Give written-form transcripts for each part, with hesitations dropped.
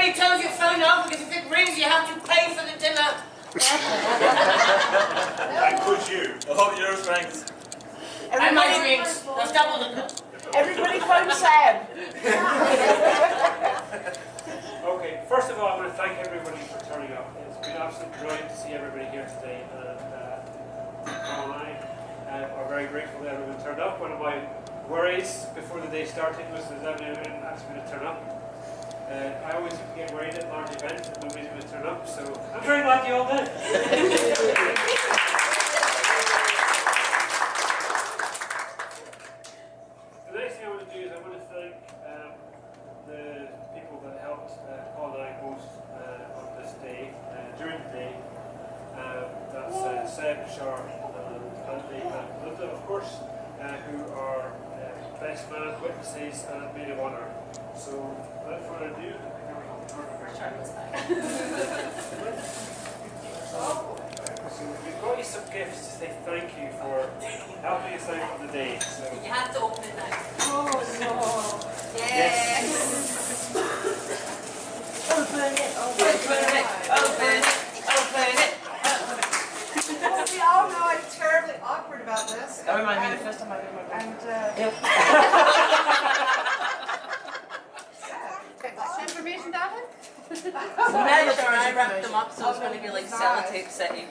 everybody tells your phone off because if it rings, you have to pay for the dinner. And could you? Oh, you're thanks. And my drinks. That's double the bill. Everybody phone Sam. Okay, first of all, I want to thank everybody for turning up. It's been absolutely brilliant to see everybody here today. Colin and I are very grateful that everyone turned up. One of my worries before the day started was that everyone asked me to turn up. I always get worried at large events that nobody's going to turn up, so I'm very glad you all did. The next thing I want to do is I want to thank the people that helped Colin and I host on this day, during the day. That's Seb, Shar, and Andy, and Linda, of course, who are best man, witnesses, and maid of honour. So, without further ado, so we've got you some gifts to say thank you for helping us out on the day. So. You have to open it now. Oh no. Yes. Open it, Open it. Open it. Open it. Well, we all know I'm terribly awkward about this. That reminds me of the first time I did my book. Information, Davin? Never sure I wrapped them up, so it's going to be like sellotape setting.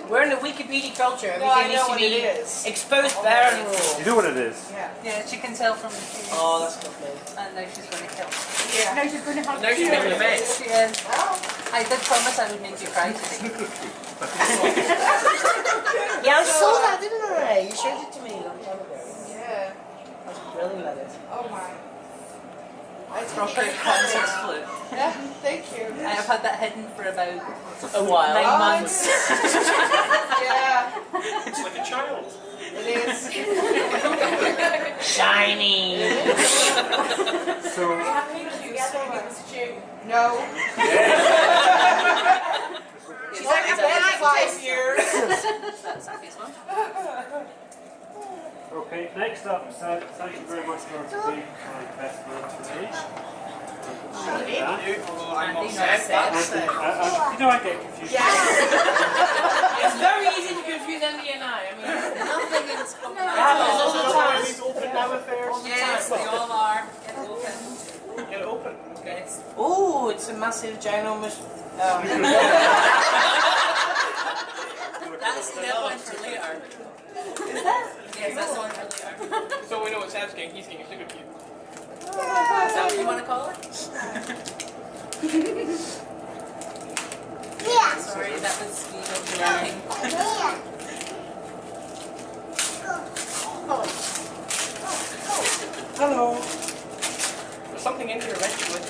We're in a Wikipedia culture. Everything needs to be exposed bare and raw. You know what it is? Yeah, she can tell from the shoes. Oh, that's lovely. And now she's going to kill. Yeah. Now she's going to have Now she's making a mess. She is. I did promise I would make you cry today. Yeah, I saw that, didn't I? You showed it to me a long time ago. Yeah. That's brilliant, that is. Oh my. Proper concert flute. Yeah, thank you. I have had that hidden for about A while. 9 months. Yeah, It's like a child. it is. Shiny. So, No. She's like a bad 5 years. That's a nice one. Okay, next up, Seb, thank you very much for being my best man to stage. You know I get confused. It's very easy to confuse Andy and I. I mean, nothing is these open now affairs? Yes, they all are. Get open. Get open. Yes. Ooh, it's a massive ginormous. That's the one for later. Yes, that's the one for later. So we know what Sam's getting, he's getting a sugar cube. Is that what you want to call it? Sorry, that was me interrupting. Hello. There's something in here eventually.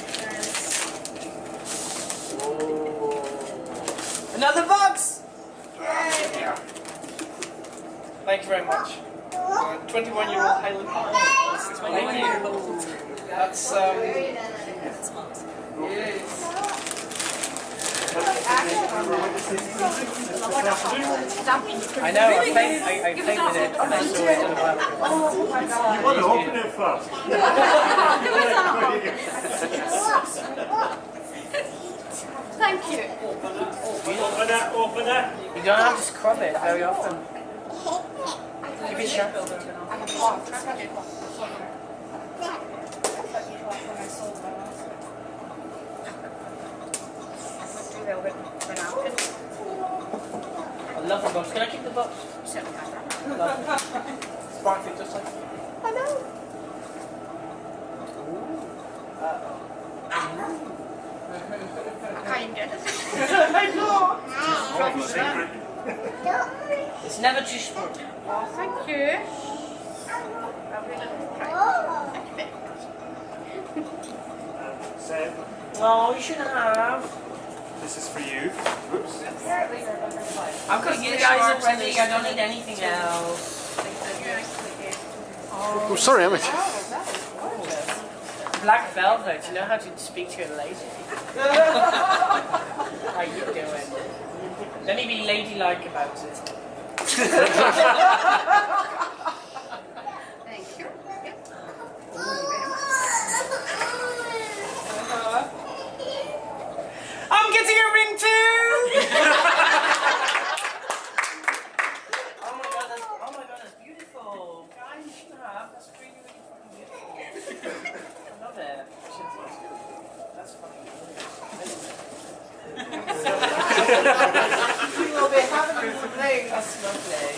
Another box. Yeah. Thank you very much. 21-year-old Highland Park. 21-year-old. That's I know, I painted it and I saw it in a while ago. You want to open it first? Thank you. Open it, open it. You don't have to scrub it very often. Give it a shot. I love the box. Can I keep the box? Lovely. Sparkling just like. I know. Kind of. It's never too small. Oh, thank you. Seb, Oh, you shouldn't have. this is for you. Whoops. I've got you guys up to me. I don't need anything else. Oh, sorry, Emmett. Black velvet. You know how to speak to your lady. How you doing? Let me be ladylike about it. Thank you. will be having a thing. That's lovely.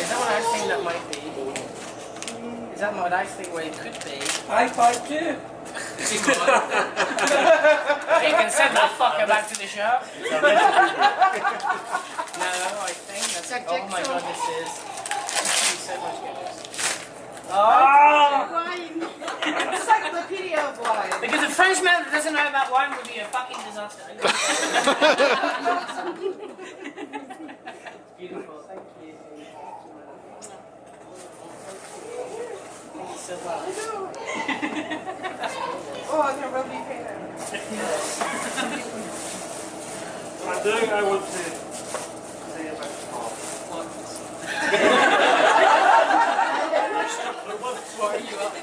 Is that what I think that might be? Is that what I think what it could be? High five too. You can send that fucker back to the shop. No, I think that's... Oh my god, this is... This is so much goodness. Wine. Encyclopedia of wine. Because a Frenchman that doesn't know about wine would be a fucking disaster. Beautiful, thank you. Thank you so much. Oh, I'm gonna rub your hair. And now I want to say about Paul. What are you up to?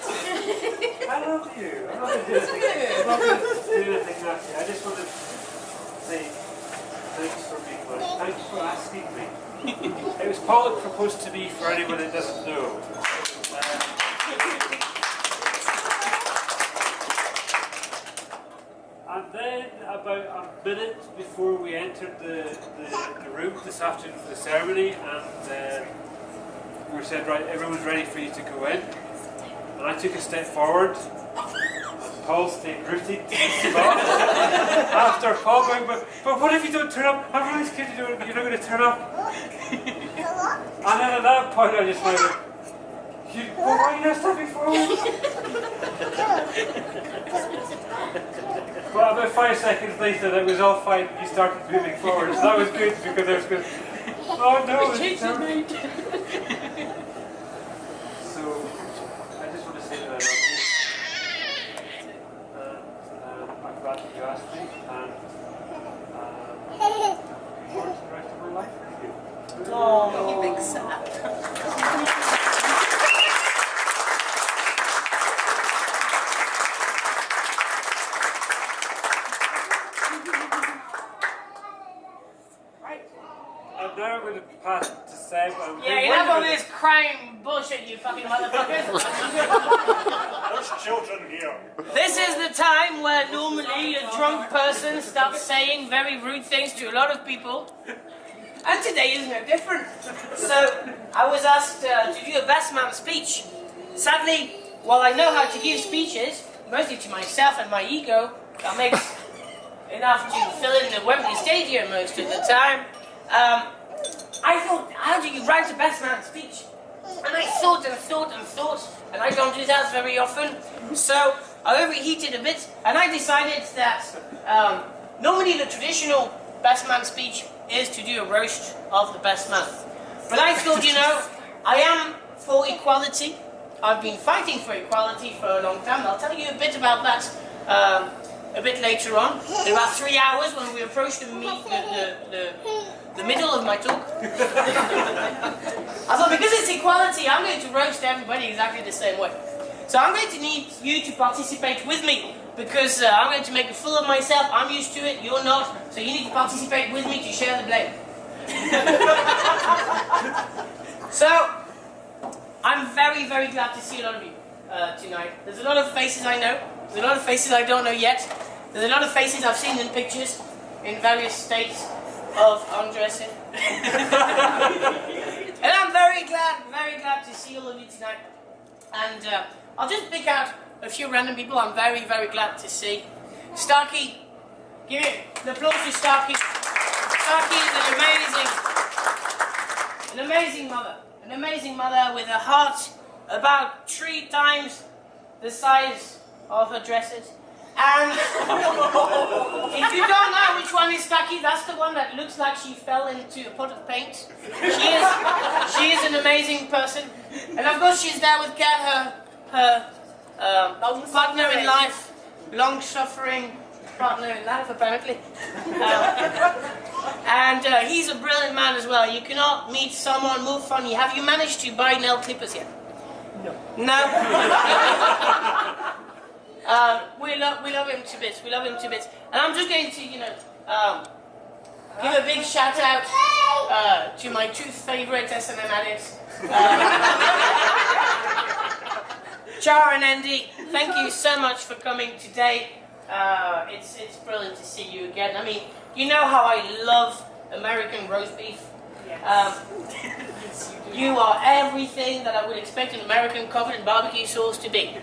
I love you. I'm not going to do anything. I'm not going to do anything nasty. I just want to say thanks for being with. Thanks for asking me. It was Paul that proposed to me for anyone that doesn't know. And then about a minute before we entered the room this afternoon for the ceremony, and we were said, right, everyone's ready for you to go in. And I took a step forward, and Paul stayed rooted to the spot. After Paul going, but what if you don't turn up? I'm really scared you're not going to turn up. And then at that point I just went, why are you not stepping forward? But about 5 seconds later, it was all fine. You started moving forward, so that was good because I was going, oh no, it's terrible. So I just want to say that I love you. I'm glad that you asked me, and I look forward to the rest of my life with you. Oh, you big sap. And now I'm going to pass to Seb. Yeah, you have all this crime bullshit, you fucking motherfuckers. There's children here. This is the time where normally a drunk person starts saying very rude things to a lot of people. And today is no different. So, I was asked to do a best man speech. Sadly, while I know how to give speeches, mostly to myself and my ego, that makes enough to fill in the Wembley Stadium most of the time. I thought, how do you write a best man speech? And I thought and thought and thought, and I don't do that very often. So I overheated a bit, and I decided that normally the traditional best man speech is to do a roast of the best man. But I thought, you know, I am for equality. I've been fighting for equality for a long time. I'll tell you a bit about that a bit later on. In about 3 hours, when we approach the middle of my talk. I thought, because it's equality, I'm going to roast everybody exactly the same way. So I'm going to need you to participate with me, because I'm going to make a fool of myself. I'm used to it, you're not, so you need to participate with me to share the blame. So, I'm very, very glad to see a lot of you tonight. There's a lot of faces I know, there's a lot of faces I don't know yet. There's a lot of faces I've seen in pictures in various states of undressing. And I'm very glad to see all of you tonight. And I'll just pick out a few random people I'm very, very glad to see. Starkey, give it an applause to Starkey. Starkey is an amazing mother. An amazing mother with a heart about 3 times the size of her dresses. And if you don't know which one is Starkey, that's the one that looks like she fell into a pot of paint. She is an amazing person. And of course she's there with Kat, her partner in life, long-suffering partner in life apparently. And he's a brilliant man as well. You cannot meet someone more funny. Have you managed to buy nail clippers yet? No. No? We love him to bits. We love him to bits. And I'm just going to, you know, give a big shout out to my 2 favorite S&M addicts. Shar and Andy, thank you so much for coming today. It's brilliant to see you again. I mean, you know how I love American roast beef. You are everything that I would expect an American covered in barbecue sauce to be.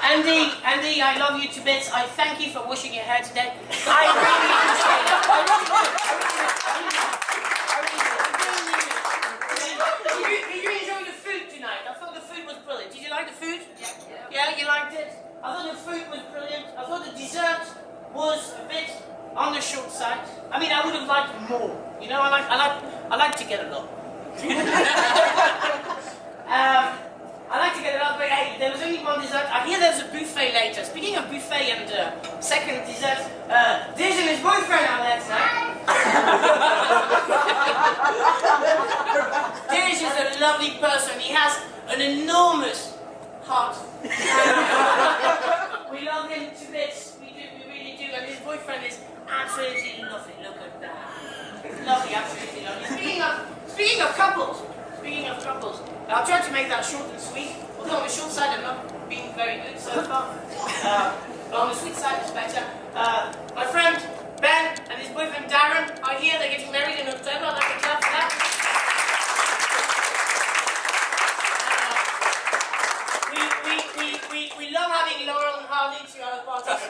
Andy, I love you to bits. I thank you for washing your hair today. I really appreciate it. I really do. Did you enjoy the food tonight? I thought the food was brilliant. Did you like the food? Yeah, you liked it? I thought the food was brilliant. I thought the dessert was a bit on the short side. I mean, I would have liked more. You know, I like to get a lot. I like to get a lot, but hey, there was only one dessert. I hear there's a buffet later. Speaking of buffet and second dessert, Diz and his boyfriend are there tonight. Diz is a lovely person. He has an enormous heart. We love him to bits. We really do. And his boyfriend is absolutely lovely. Look at that. Lovely, absolutely lovely. Speaking of couples, I'll try to make that short and sweet. Although on the short side, I'm not being very good so far. But on the sweet side, it's better. My friend Ben and his boyfriend Darren are here. They're getting married in October. I'd like to clap for that. We love having Laurel and Harley to our parties.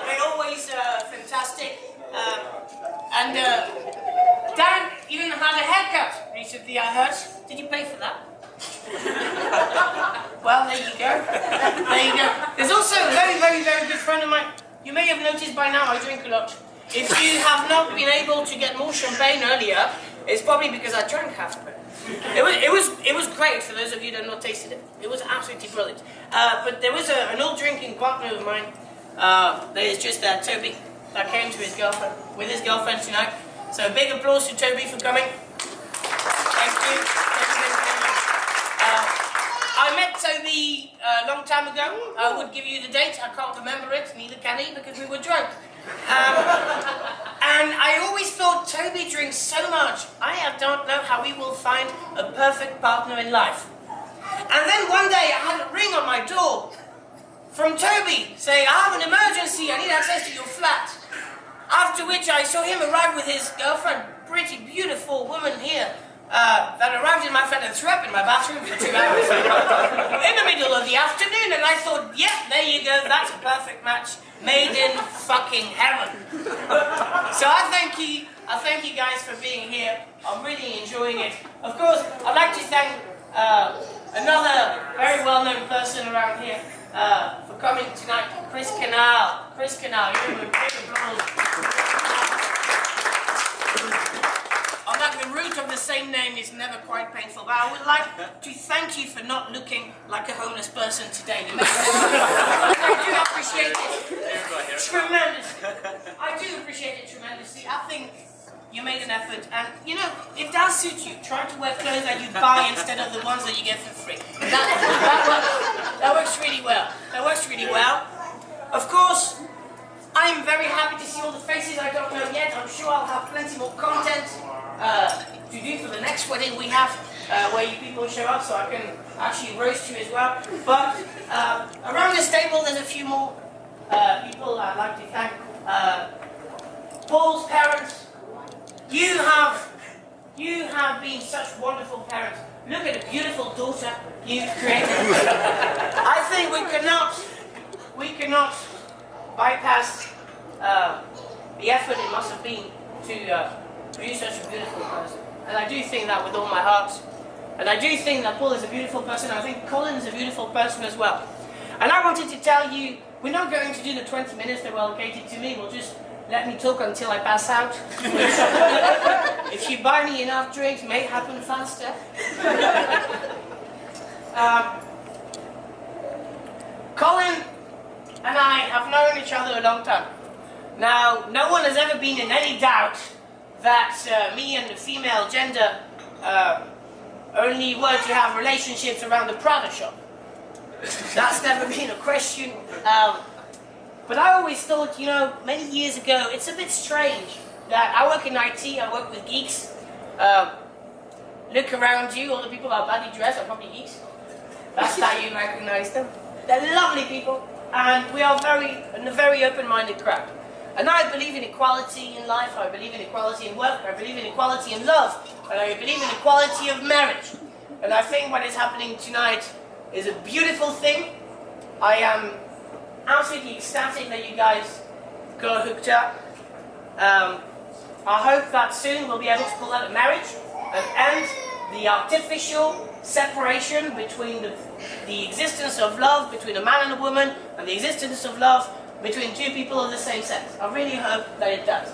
They're always fantastic. And Darren even had a haircut recently, I heard. Did you pay for that? Well, there you go. There you go. There's also a very, very, very good friend of mine. You may have noticed by now I drink a lot. If you have not been able to get more champagne earlier, it's probably because I drank half of it. It was great for those of you that have not tasted it. It was absolutely brilliant. But there was an old drinking partner of mine that is just Toby, that came to his girlfriend with his girlfriend tonight. So big applause to Toby for coming. Thank you. Thank you very much. I met Toby a long time ago. I would give you the date. I can't remember it. Neither can he because we were drunk. And I always thought Toby drinks so much. I don't know how he will find a perfect partner in life. And then one day I had a ring on my door from Toby saying, I have an emergency, I need access to your flat. After which I saw him arrive with his girlfriend, pretty beautiful woman here, that arrived in my flat and threw up in my bathroom for 2 hours in the middle of the afternoon, and I thought, yeah, there you go, that's a perfect match, made in fucking heaven. So I thank you guys for being here. I'm really enjoying it. Of course, I'd like to thank another very well-known person around here for coming tonight, Chris Canal. Chris Canal, you give him a big applause. The root of the same name is never quite painful, but I would like to thank you for not looking like a homeless person today. I do appreciate it tremendously. I do appreciate it tremendously. I think you made an effort, and you know, it does suit you. Try to wear clothes that you buy instead of the ones that you get for free. That works really well. That works really well. Of course, I'm very happy to see all the faces I don't know yet. I'm sure I'll have plenty more content to do for the next wedding we have, where you people show up, so I can actually roast you as well. But around this table, there's a few more people I'd like to thank. Paul's parents, you have been such wonderful parents. Look at the beautiful daughter you've created. I think we cannot bypass the effort it must have been to produce such a beautiful person. And I do think that with all my heart. And I do think that Paul is a beautiful person. I think Colin is a beautiful person as well. And I wanted to tell you, we're not going to do the 20 minutes that were allocated to me. We'll just let me talk until I pass out. If you buy me enough drinks, it may happen faster. Colin and I have known each other a long time. Now, no one has ever been in any doubt that me and the female gender only were to have relationships around the Prada shop. That's never been a question. But I always thought, you know, many years ago, it's a bit strange that I work in IT, I work with geeks. Look around you, all the people are badly dressed are probably geeks. That's how you recognize them. They're lovely people. and we are a very open-minded crowd. And I believe in equality in life, I believe in equality in work, I believe in equality in love, and I believe in equality of marriage. And I think what is happening tonight is a beautiful thing. I am absolutely ecstatic that you guys got hooked up. I hope that soon we'll be able to pull out a marriage and end the artificial separation between the existence of love between a man and a woman and the existence of love between two people of the same sex. I really hope that it does.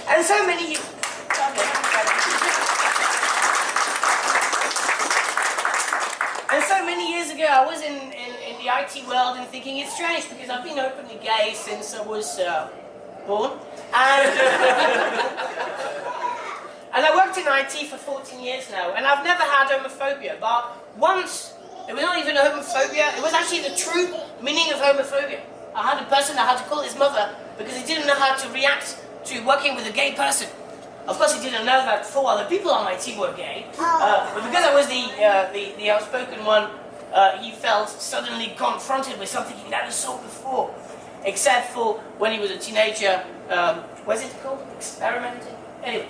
And so many... And so many years ago, I was in the IT world and thinking it's strange because I've been openly gay since I was born. And I worked in IT for 14 years now, and I've never had homophobia, but once, it was not even homophobia, it was actually the true meaning of homophobia. I had a person that had to call his mother because he didn't know how to react to working with a gay person. Of course, he didn't know that 4 other people on my team were gay, but because I was the outspoken one, he felt suddenly confronted with something he never saw before, except for when he was a teenager. What's it called? Experimenting? Anyway.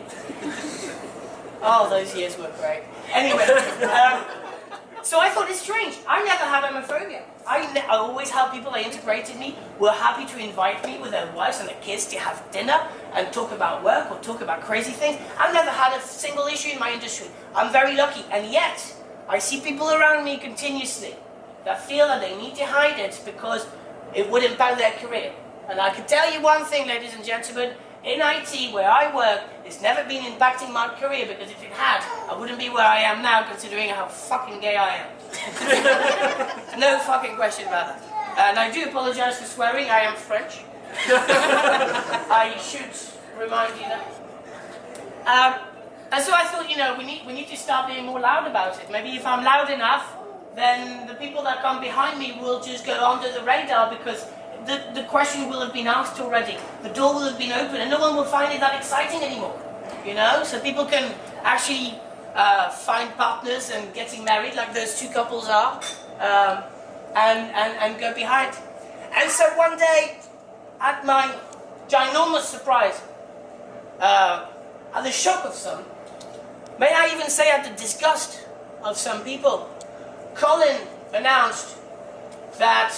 Oh, those years were great. Anyway, so I thought it's strange. I never had homophobia. I always had people that integrated me, were happy to invite me with their wives and their kids to have dinner and talk about work or talk about crazy things. I've never had a single issue in my industry. I'm very lucky. And yet, I see people around me continuously that feel that they need to hide it because it would impact their career. And I can tell you one thing, ladies and gentlemen, in IT, where I work, it's never been impacting my career because if it had, I wouldn't be where I am now considering how fucking gay I am. No fucking question about that. And I do apologize for swearing, I am French. I should remind you that. And so I thought, you know, we need to start being more loud about it. Maybe if I'm loud enough, then the people that come behind me will just go under the radar because the question will have been asked already. The door will have been open and no one will find it that exciting anymore. You know, so people can actually find partners and getting married like those 2 couples are and go behind. And so one day, at my ginormous surprise, at the shock of some, may I even say at the disgust of some people, Colin announced that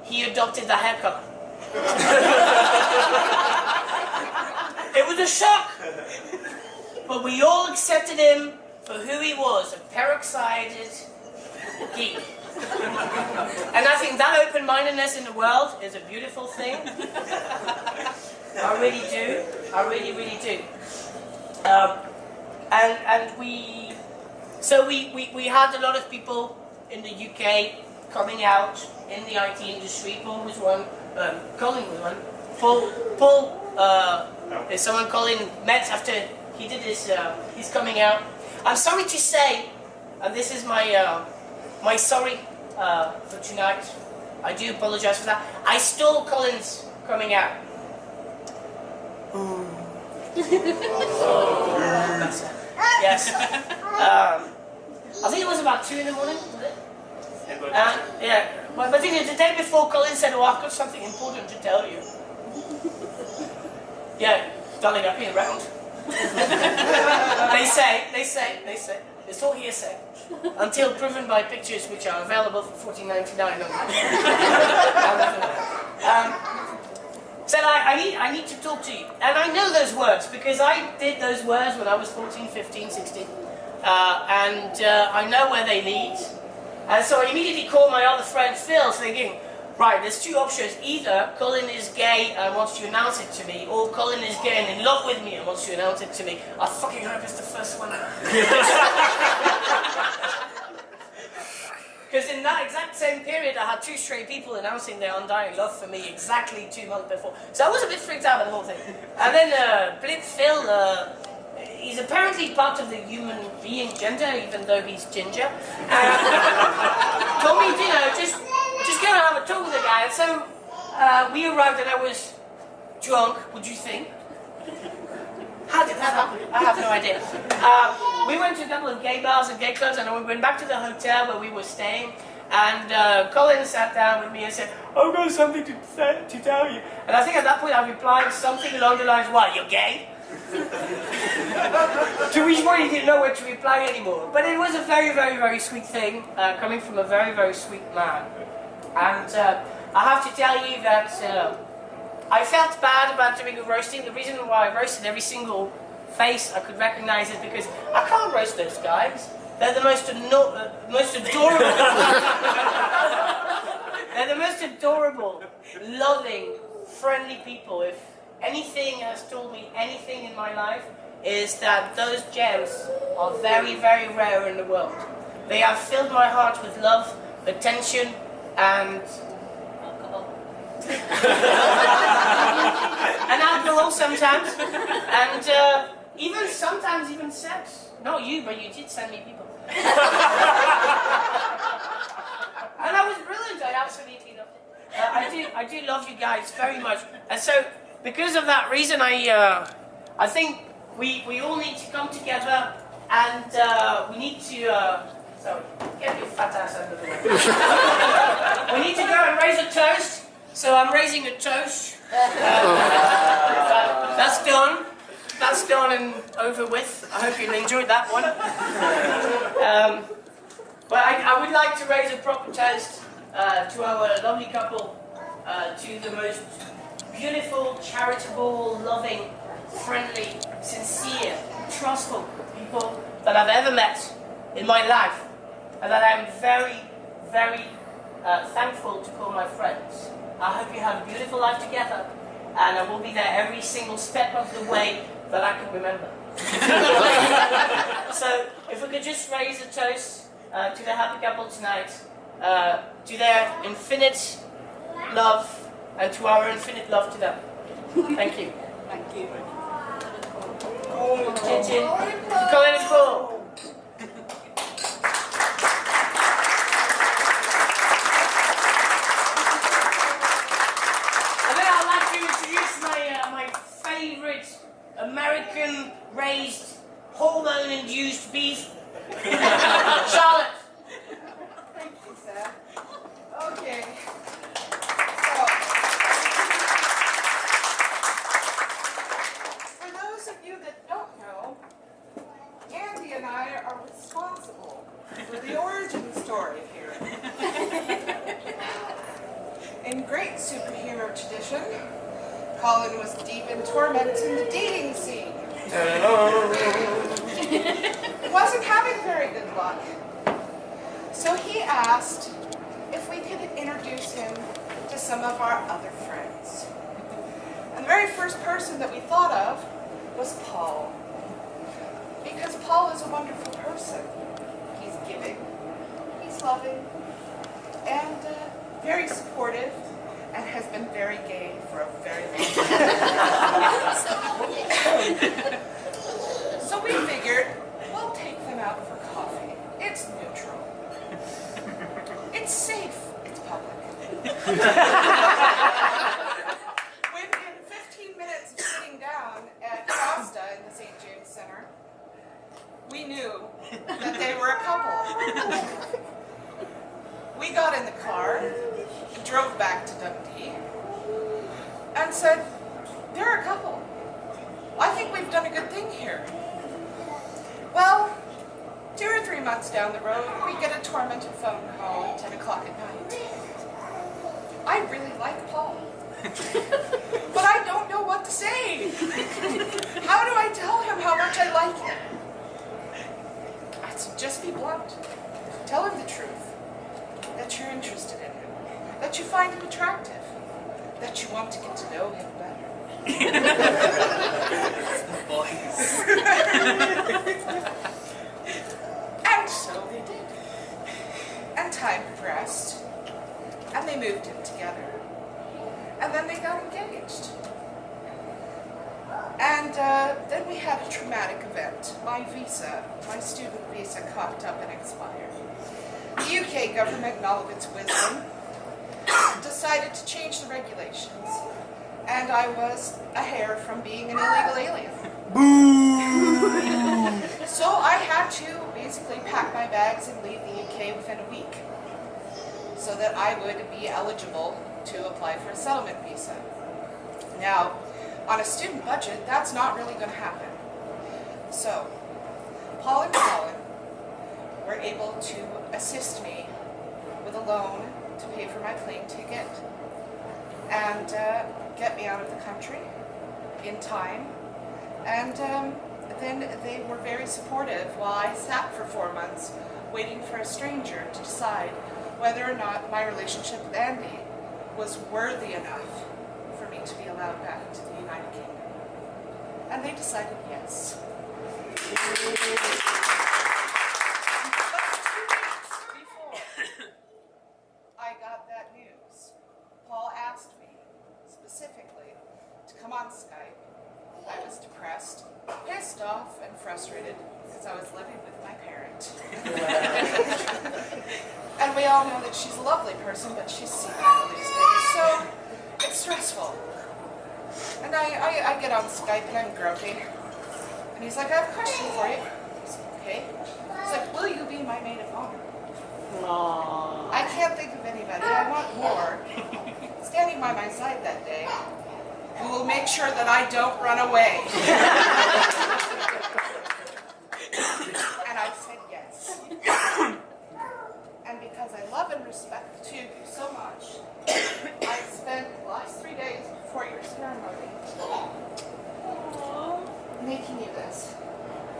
he adopted the haircut. It was a shock, but we all accepted him for who he was, a peroxided geek. And I think that open-mindedness in the world is a beautiful thing. I really do. I really, really do. And we had a lot of people in the UK coming out in the IT industry. Paul was one, Colin was one. Paul is someone Colin met after he did his coming out. I'm sorry to say, and this is my my sorry for tonight. I do apologize for that. I stole Colin's coming out. Yes. I think it was about 2 in the morning, was it? Yeah. But the thing is, the day before, Colin said, "Oh, I've got something important to tell you." Yeah, darling, I've been around. They say. It's all hearsay. Until proven by pictures which are available for $14.99 So I need to talk to you. And I know those words because I did those words when I was 14, 15, 16. And I know where they lead. And so I immediately called my other friend Phil thinking, right, there's 2 options. Either Colin is gay and wants to announce it to me, or Colin is gay and in love with me and wants to announce it to me. I fucking hope it's the first one. Because in that exact same period, I had 2 straight people announcing their undying love for me exactly 2 months before. So I was a bit freaked out by the whole thing. And then Blip Phil, he's apparently part of the human being gender, even though he's ginger. Told me, you know, just go and have a talk with the guy. And so we arrived and I was drunk, would you think? Had how did that happen? I have no idea. We went to a couple of gay bars and gay clubs, and we went back to the hotel where we were staying. And Colin sat down with me and said, "I've got something to tell you." And I think at that point I replied something along the lines, "What, you're gay?" To which point he didn't know what to reply anymore. But it was a very, very, very sweet thing, coming from a very, very sweet man. And I have to tell you that I felt bad about doing a roasting. The reason why I roasted every single face I could recognize is because I can't roast those guys. They're the most adorable. They're the most adorable, loving, friendly people. If anything has told me anything in my life, is that those gems are very, very rare in the world. They have filled my heart with love, attention, and alcohol. And alcohol sometimes, and sometimes even sex. Not you, but you did send me people. And that was brilliant. I absolutely loved it. I do love you guys very much, and so because of that reason, I think we all need to come together, and we need to. So get your fat ass out of the way. We need to go and raise a toast. So I'm raising a toast. That's done. That's done and over with. I hope you enjoyed that one. But I would like to raise a proper toast to our lovely couple, to the most beautiful, charitable, loving, friendly, sincere, trustful people that I've ever met in my life, and that I'm very, very thankful to call my friends. I hope you have a beautiful life together, and I will be there every single step of the way that I can remember. So, if we could just raise a toast to the happy couple tonight, to their infinite love, and to our infinite love to them. Thank you. Thank you. Chin chin. Colin and Paul. And then I'd like to introduce my favorite American-raised, hormone-induced beef, Charlotte. Thank you, Sam. Okay. For those of you that don't know, Andy and I are responsible for the origin story here. In great superhero tradition, Colin was deep in torment in the dating scene. Wasn't having very good luck. So he asked if we could introduce him to some of our other friends. And the very first person that we thought of was Paul. Because Paul is a wonderful person. He's giving, he's loving, and very supportive, and has been very gay for a very long time. So we figured, we'll take them out for coffee. It's neutral. It's safe. It's public. Within 15 minutes of sitting down at Costa in the St. James Center, we knew that they were a couple. We got in the car, drove back to Dundee, and said, they're a couple. I think we've done a good thing here. Well, 2 or 3 months down the road, we get a tormented phone call at 10 o'clock at night. I really like Paul, but I don't know what to say. How do I tell him how much I like him? I said, just be blunt. Tell him the truth, that you're interested in him, that you find him attractive, that you want to get to know him better. And so they did. And time progressed, and they moved in together. And then they got engaged. And then we had a traumatic event. My student visa cocked up and expired. The UK government, in all of its wisdom, decided to change the regulations. And I was a hair from being an illegal alien. Boo! So I had to basically pack my bags and leave the UK within a week so that I would be eligible to apply for a settlement visa. Now, on a student budget, that's not really going to happen. So, Paul and Colin were able to assist me with a loan to pay for my plane ticket and get me out of the country in time. And then they were very supportive while I sat for 4 months waiting for a stranger to decide whether or not my relationship with Andy was worthy enough for me to be allowed back into the United Kingdom. And they decided yes. But 2 weeks before I got that news, Paul asked me specifically to come on Skype. I was depressed, pissed off, and frustrated because I was living with my parent. And we all know that she's a lovely person, but she's sick these days, so it's stressful. And I get on Skype and I'm grumpy. And he's like, I have a question for you. I said, okay. He's like, will you be my maid of honor? Aww. I can't think of anybody. I want more. Standing by my side that day, who will make sure that I don't run away. And I said yes. And because I love and respect the two of you so much, I spent the last 3 days before your ceremony making you this.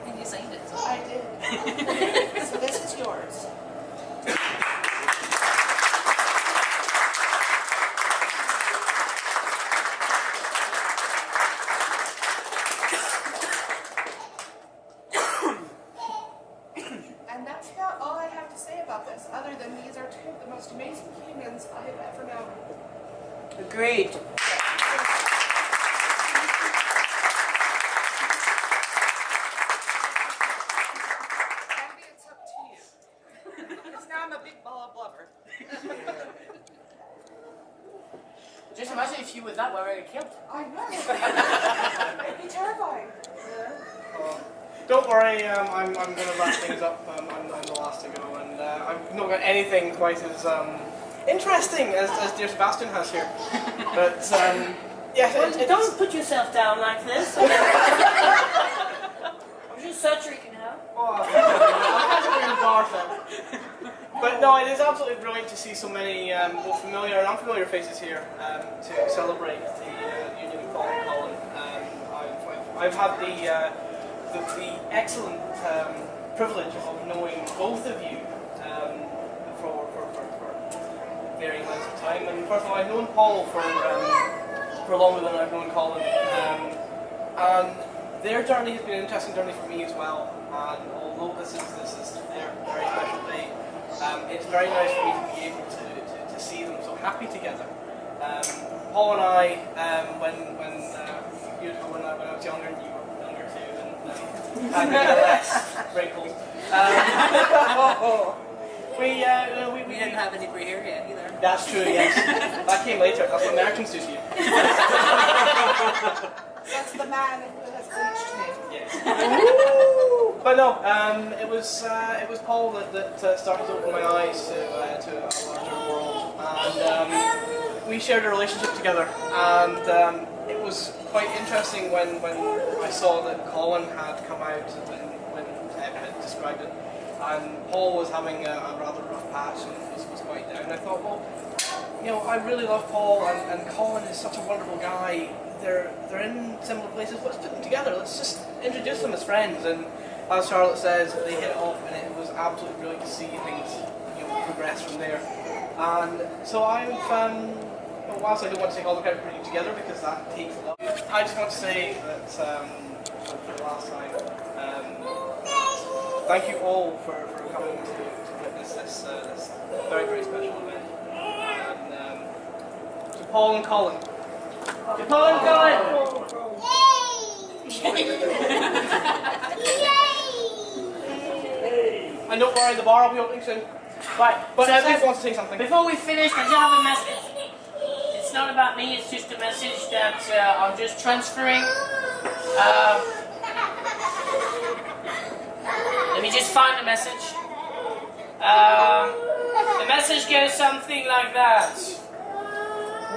And you signed it. I did. So this is yours. And that's about all I have to say about this, other than these are two of the most amazing humans I have ever known. Agreed. Andy, it's up to you. Because now I'm a big ball of blubber. Just imagine if you were that well already killed. I know. It'd be terrifying. Don't worry, I'm going to wrap things up. I'm the last to go, and I've not got anything quite as interesting as dear Sebastian has here. But yes, Well, don't put yourself down like this. I'm just surgery can help. Oh, but no, it is absolutely brilliant to see so many both familiar and unfamiliar faces here to celebrate the union of Paul and Colin. I've had the excellent privilege of knowing both of you for varying lengths of time. And first of all, I've known Paul for longer than I've known Colin, and their journey has been an interesting journey for me as well. And although this is their very special day, it's very nice for me to be able to see them so happy together. Paul and I, when years ago when I was younger, and you were younger too, and had less wrinkles. We didn't have any free hair yet either. That's true, yes. That came later. That's what Americans do to you. That's the man who has bleached me. Yes. But no, it was Paul that started to open my eyes to a larger world, and we shared a relationship together, and it was quite interesting when I saw that Colin had come out when Ed had described it, and Paul was having a rather rough patch and was quite down. I thought, well, you know, I really love Paul, and Colin is such a wonderful guy. They're in similar places. Let's put them together. Let's just introduce them as friends. And as Charlotte says, they hit it off, and it was absolutely brilliant to see things, you know, progress from there. And so I've, whilst I don't want to take all the credit for putting it together because that takes a lot, I just want to say that for the last time, thank you all for coming to witness this very, very special event. And to Paul and Colin. To Paul and Colin. And don't worry, the bar will be opening soon. Right, But so Steve wants to say something. before we finish, I do have a message. It's not about me, it's just a message that I'm just transferring. me just find the message. The message goes something like that.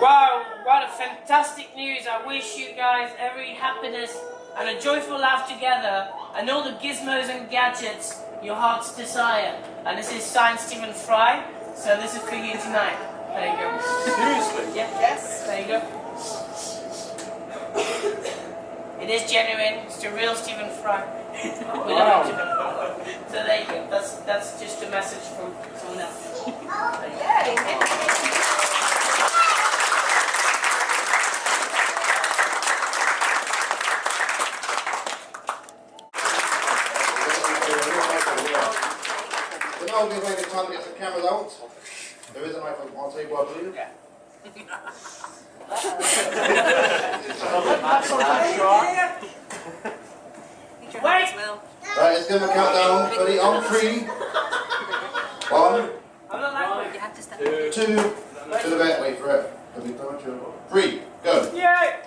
Wow, what a fantastic news. I wish you guys every happiness and a joyful laugh together and all the gizmos and gadgets your hearts desire. And this is signed Stephen Fry, so this is for you tonight. There you go. Seriously? Yeah. Yes. There you go. It is genuine. It's the real Stephen Fry. We love him. So there you go. That's just a message from someone else. The only way to try to get the cameras out, there is an iPhone. I'll tell you what, please. Wait! Right, let's give them a countdown. Ready? On 3. 1, I'm not like You have to step 2, to the back. Wait for it. 3, go. Yay!